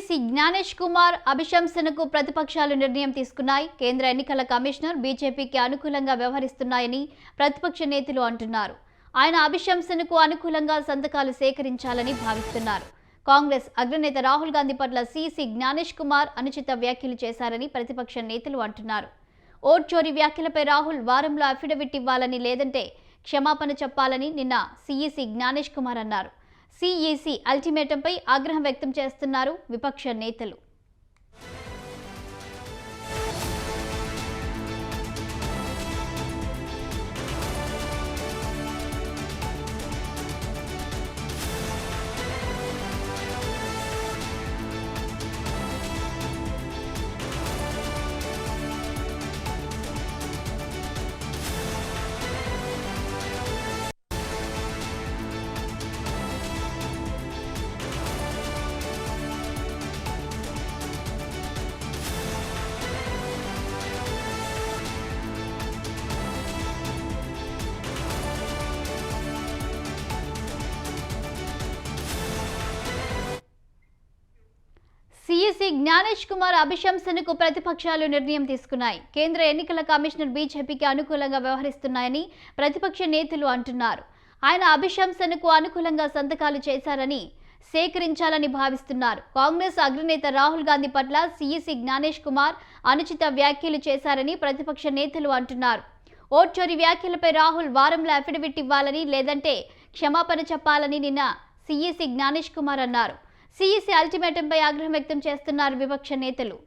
CEC Gyanesh Kumar అభిశంసనకు ప్రతిపక్షాలు నిర్ణయం తీసుకున్నాయి. కేంద్ర ఎన్నికల కమిషనర్ బీజేపీకి అనుకూలంగా వ్యవహరిస్తున్నాయని ప్రతిపక్ష నేతలు అంటున్నారు. ఆయన అభిశంసనకు అనుకూలంగా సంతకాలు సేకరించాలని భావిస్తున్నారు. కాంగ్రెస్ అగ్రనేత రాహుల్ గాంధీ పట్ల సిఈసి జ్ఞానేష్ కుమార్ అనుచిత వ్యాఖ్యలు చేశారని ప్రతిపక్ష నేతలు అంటున్నారు. ఓట్ చోరీ వ్యాఖ్యలపై రాహుల్ వారంలో అఫిడవిట్ ఇవ్వాలని లేదంటే క్షమాపణ చెప్పాలని నిన్న సిఈసి జ్ఞానేష్ కుమార్ అన్నారు. సిఈసి అల్టిమేటంపై ఆగ్రహం వ్యక్తం చేస్తున్నారు విపక్ష నేతలు. సిఈసి జ్ఞానేష్ కుమార్ అభిశంసనకు ప్రతిపక్షాలు నిర్ణయం తీసుకున్నాయి. కేంద్ర ఎన్నికల కమిషనర్ బీజేపీకి అనుకూలంగా వ్యవహరిస్తున్నాయని ప్రతిపక్ష నేతలు అంటున్నారు. ఆయన అభిశంసనకు అనుకూలంగా సంతకాలు చేశారని సేకరించాలని భావిస్తున్నారు. కాంగ్రెస్ అగ్రనేత రాహుల్ గాంధీ పట్ల సిఈసి జ్ఞానేష్ కుమార్ అనుచిత వ్యాఖ్యలు చేశారని ప్రతిపక్ష నేతలు అంటున్నారు. ఓట్ చోరీ వ్యాఖ్యలపై రాహుల్ వారంలో అఫిడవిట్ ఇవ్వాలని లేదంటే క్షమాపణ చెప్పాలని నిన్న సిఈసి జ్ఞానేష్ కుమార్ అన్నారు. సిఈసి అల్టిమేటంపై ఆగ్రహం వ్యక్తం చేస్తున్నారు విపక్ష నేతలు.